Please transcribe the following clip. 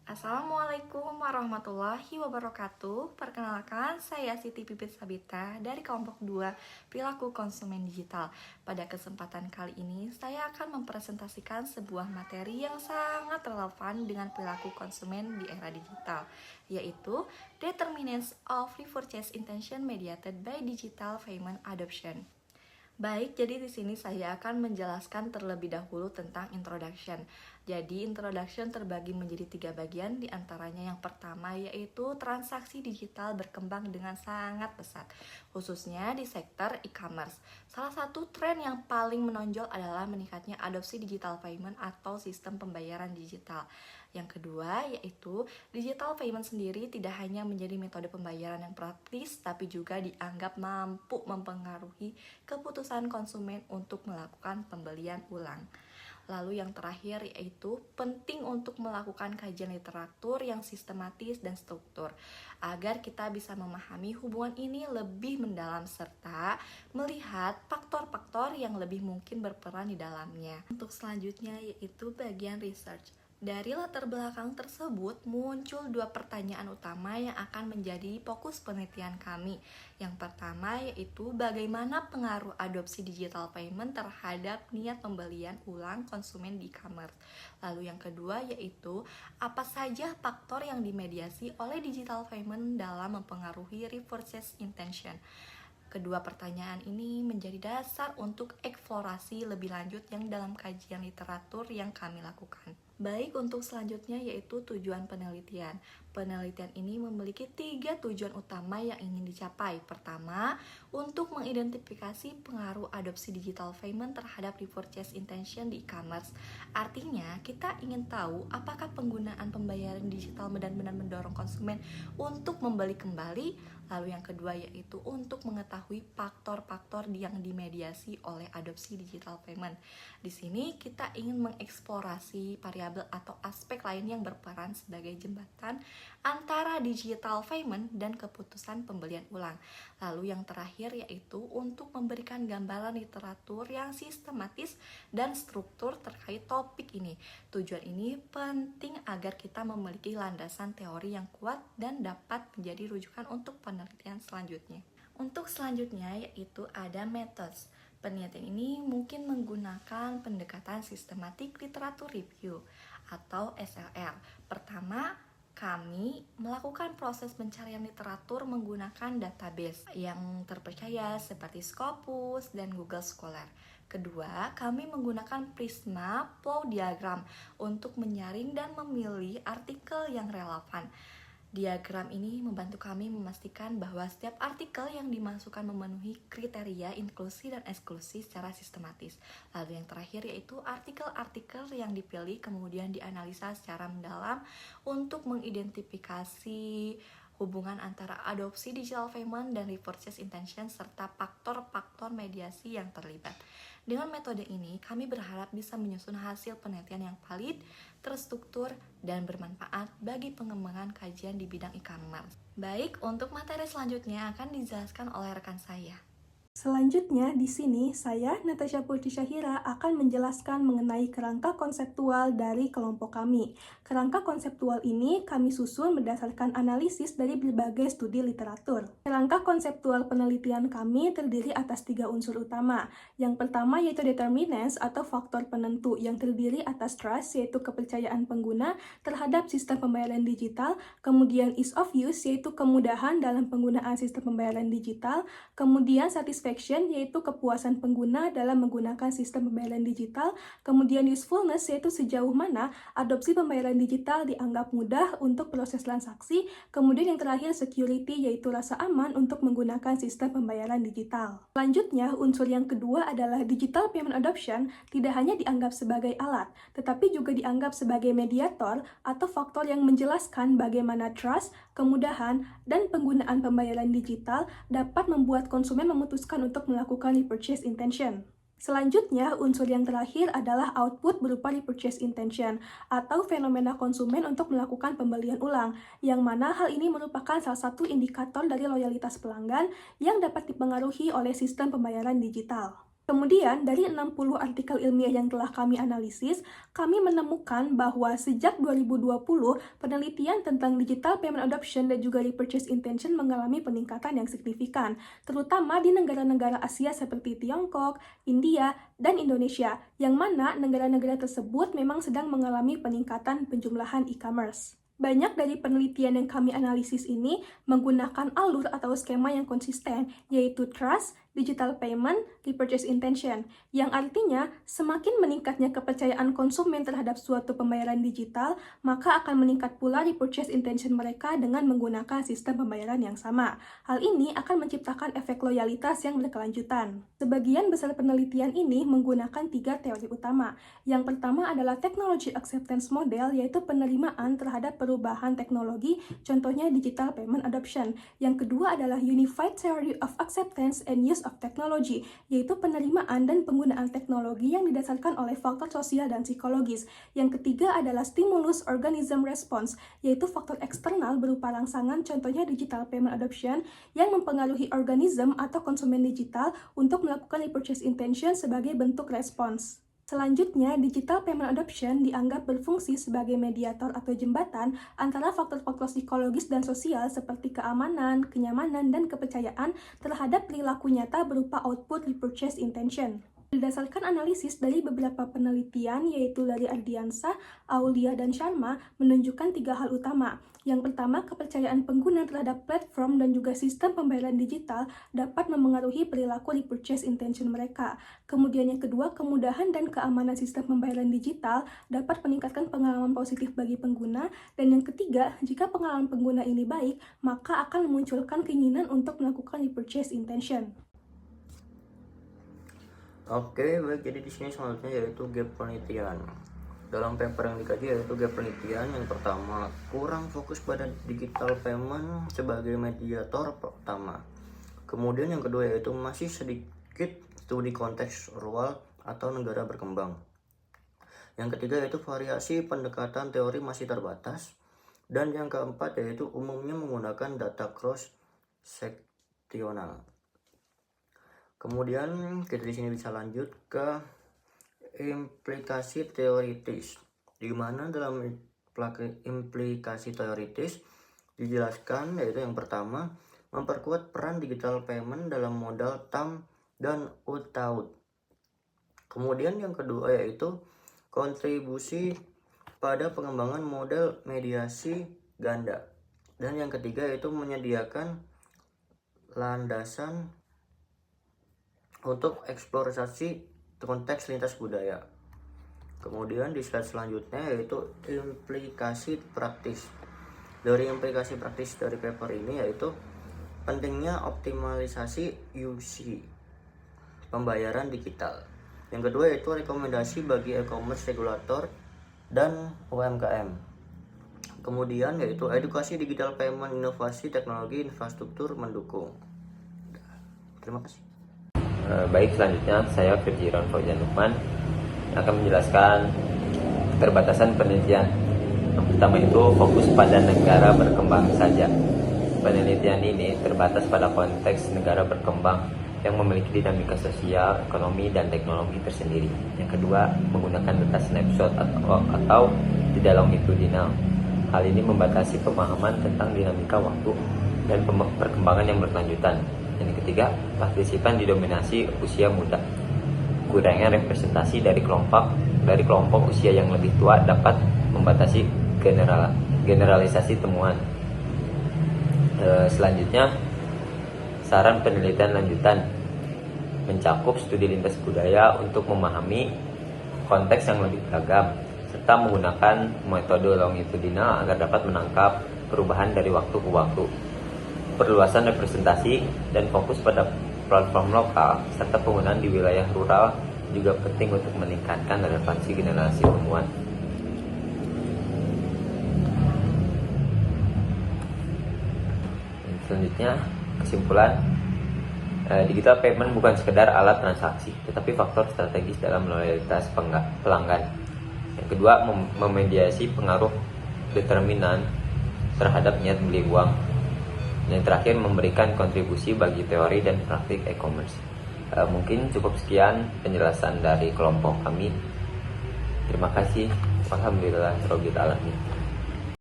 Assalamualaikum warahmatullahi wabarakatuh. Perkenalkan, saya Siti Pipit Sabita dari kelompok 2 Perilaku Konsumen Digital. Pada kesempatan kali ini, saya akan mempresentasikan sebuah materi yang sangat relevan dengan perilaku konsumen di era digital, yaitu Determinants of Repurchase Intention Mediated by Digital Payment Adoption. Baik, jadi di sini saya akan menjelaskan terlebih dahulu tentang introduction. Jadi, introduction terbagi menjadi 3 bagian, diantaranya yang pertama yaitu transaksi digital berkembang dengan sangat pesat, khususnya di sektor e-commerce. Salah satu tren yang paling menonjol adalah meningkatnya adopsi digital payment atau sistem pembayaran digital. Yang kedua yaitu digital payment sendiri tidak hanya menjadi metode pembayaran yang praktis, tapi juga dianggap mampu mempengaruhi keputusan konsumen untuk melakukan pembelian ulang. Lalu yang terakhir yaitu penting untuk melakukan kajian literatur yang sistematis dan struktur agar kita bisa memahami hubungan ini lebih mendalam serta melihat faktor-faktor yang lebih mungkin berperan di dalamnya. Untuk selanjutnya yaitu bagian research. Dari latar belakang tersebut muncul 2 pertanyaan utama yang akan menjadi fokus penelitian kami. Yang pertama yaitu bagaimana pengaruh adopsi digital payment terhadap niat pembelian ulang konsumen di e-commerce. Lalu yang kedua yaitu apa saja faktor yang dimediasi oleh digital payment dalam mempengaruhi repurchase intention. Kedua pertanyaan ini menjadi dasar untuk eksplorasi lebih lanjut yang dalam kajian literatur yang kami lakukan. Baik, untuk selanjutnya yaitu tujuan penelitian. Penelitian ini memiliki 3 tujuan utama yang ingin dicapai. Pertama, untuk mengidentifikasi pengaruh adopsi digital payment terhadap repurchase intention di e-commerce. Artinya, kita ingin tahu apakah penggunaan pembayaran digital benar-benar mendorong konsumen untuk membeli kembali. Lalu yang kedua yaitu untuk mengetahui faktor-faktor yang dimediasi oleh adopsi digital payment. Di sini kita ingin mengeksplorasi variabel atau aspek lain yang berperan sebagai jembatan antara digital payment dan keputusan pembelian ulang. Lalu yang terakhir yaitu untuk memberikan gambaran literatur yang sistematis dan struktur terkait topik ini. Tujuan ini penting agar kita memiliki landasan teori yang kuat dan dapat menjadi rujukan untuk penelitian selanjutnya. Untuk selanjutnya yaitu ada methods. Penelitian ini mungkin menggunakan pendekatan sistematik literatur review atau SLR. Pertama, kami melakukan proses pencarian literatur menggunakan database yang terpercaya seperti Scopus dan Google Scholar. Kedua, kami menggunakan Prisma Flow Diagram untuk menyaring dan memilih artikel yang relevan. Diagram ini membantu kami memastikan bahwa setiap artikel yang dimasukkan memenuhi kriteria inklusi dan eksklusi secara sistematis. Lalu yang terakhir yaitu artikel-artikel yang dipilih kemudian dianalisa secara mendalam untuk mengidentifikasi hubungan antara adopsi digital payment dan repurchase intention serta faktor-faktor mediasi yang terlibat. Dengan metode ini, kami berharap bisa menyusun hasil penelitian yang valid, terstruktur, dan bermanfaat bagi pengembangan kajian di bidang e-commerce. Baik, untuk materi selanjutnya akan dijelaskan oleh rekan saya. Selanjutnya, di sini saya, Natasha Putri Syahira, akan menjelaskan mengenai kerangka konseptual dari kelompok kami. Kerangka konseptual ini kami susun berdasarkan analisis dari berbagai studi literatur. Kerangka konseptual penelitian kami terdiri atas 3 unsur utama. Yang pertama yaitu determinants atau faktor penentu yang terdiri atas trust yaitu kepercayaan pengguna terhadap sistem pembayaran digital, kemudian ease of use yaitu kemudahan dalam penggunaan sistem pembayaran digital, kemudian satisfaction yaitu kepuasan pengguna dalam menggunakan sistem pembayaran digital, kemudian usefulness yaitu sejauh mana adopsi pembayaran digital dianggap mudah untuk proses transaksi, kemudian yang terakhir security yaitu rasa aman untuk menggunakan sistem pembayaran digital. Selanjutnya, unsur yang kedua adalah digital payment adoption tidak hanya dianggap sebagai alat, tetapi juga dianggap sebagai mediator atau faktor yang menjelaskan bagaimana trust, kemudahan, dan penggunaan pembayaran digital dapat membuat konsumen memutuskan untuk melakukan repurchase intention. Selanjutnya, unsur yang terakhir adalah output berupa repurchase intention atau fenomena konsumen untuk melakukan pembelian ulang, yang mana hal ini merupakan salah satu indikator dari loyalitas pelanggan yang dapat dipengaruhi oleh sistem pembayaran digital. Kemudian, dari 60 artikel ilmiah yang telah kami analisis, kami menemukan bahwa sejak 2020, penelitian tentang digital payment adoption dan juga repurchase intention mengalami peningkatan yang signifikan, terutama di negara-negara Asia seperti Tiongkok, India, dan Indonesia, yang mana negara-negara tersebut memang sedang mengalami peningkatan penjumlahan e-commerce. Banyak dari penelitian yang kami analisis ini menggunakan alur atau skema yang konsisten, yaitu trust, digital payment, repurchase intention, yang artinya semakin meningkatnya kepercayaan konsumen terhadap suatu pembayaran digital, maka akan meningkat pula repurchase intention mereka dengan menggunakan sistem pembayaran yang sama. Hal ini akan menciptakan efek loyalitas yang berkelanjutan. Sebagian besar penelitian ini menggunakan 3 teori utama. Yang pertama adalah technology acceptance model, yaitu penerimaan terhadap perubahan teknologi, contohnya digital payment adoption. Yang kedua adalah unified theory of acceptance and use of technology, yaitu penerimaan dan penggunaan teknologi yang didasarkan oleh faktor sosial dan psikologis. Yang ketiga adalah stimulus organism response, yaitu faktor eksternal berupa rangsangan, contohnya digital payment adoption, yang mempengaruhi organisme atau konsumen digital untuk melakukan repurchase intention sebagai bentuk respons. Selanjutnya, digital payment adoption dianggap berfungsi sebagai mediator atau jembatan antara faktor-faktor psikologis dan sosial seperti keamanan, kenyamanan, dan kepercayaan terhadap perilaku nyata berupa output repurchase intention. Berdasarkan analisis dari beberapa penelitian, yaitu dari Ardiansyah, Aulia, dan Sharma, menunjukkan 3 hal utama. Yang pertama, kepercayaan pengguna terhadap platform dan juga sistem pembayaran digital dapat memengaruhi perilaku repurchase intention mereka. Kemudian yang kedua, kemudahan dan keamanan sistem pembayaran digital dapat meningkatkan pengalaman positif bagi pengguna. Dan yang ketiga, jika pengalaman pengguna ini baik, maka akan memunculkan keinginan untuk melakukan repurchase intention. Oke, baik. Jadi di sini selanjutnya yaitu gap penelitian. Dalam paper yang dikaji yaitu gap penelitian yang pertama, kurang fokus pada digital payment sebagai mediator pertama. Kemudian yang kedua yaitu masih sedikit studi konteks rural atau negara berkembang. Yang ketiga yaitu variasi pendekatan teori masih terbatas. Dan yang keempat yaitu umumnya menggunakan data cross-seksional. Kemudian kita di sini bisa lanjut ke implikasi teoritis, di mana dalam implikasi teoritis dijelaskan yaitu yang pertama, memperkuat peran digital payment dalam modal TAM dan UTAUT. Kemudian yang kedua yaitu kontribusi pada pengembangan model mediasi ganda. Dan yang ketiga yaitu menyediakan landasan untuk eksplorasi konteks lintas budaya. Kemudian di slide selanjutnya yaitu implikasi praktis. Dari implikasi praktis dari paper ini yaitu pentingnya optimalisasi UC pembayaran digital. Yang kedua yaitu rekomendasi bagi e-commerce regulator dan UMKM. Kemudian yaitu edukasi digital payment, inovasi teknologi infrastruktur mendukung. Terima kasih. Baik, selanjutnya saya Firjiron Fauzan Lukman akan menjelaskan keterbatasan penelitian. Yang pertama itu fokus pada negara berkembang saja. Penelitian ini terbatas pada konteks negara berkembang yang memiliki dinamika sosial, ekonomi, dan teknologi tersendiri. Yang kedua, menggunakan data snapshot atau tidak longitudinal. Hal ini membatasi pemahaman tentang dinamika waktu dan perkembangan yang berkelanjutan. Yang ketiga, partisipan didominasi usia muda. Kurangnya representasi dari kelompok usia yang lebih tua dapat membatasi generalisasi temuan. Selanjutnya, saran penelitian lanjutan mencakup studi lintas budaya untuk memahami konteks yang lebih beragam, serta menggunakan metode longitudinal agar dapat menangkap perubahan dari waktu ke waktu. Perluasan representasi dan fokus pada platform lokal serta penggunaan di wilayah rural juga penting untuk meningkatkan relevansi generasi temuan. Selanjutnya, kesimpulan, digital payment bukan sekedar alat transaksi, tetapi faktor strategis dalam loyalitas pelanggan. Yang kedua, memediasi pengaruh determinan terhadap niat beli uang. Yang terakhir, memberikan kontribusi bagi teori dan praktik e-commerce. Mungkin cukup sekian penjelasan dari kelompok kami. Terima kasih. Alhamdulillah Rabbil Alamin.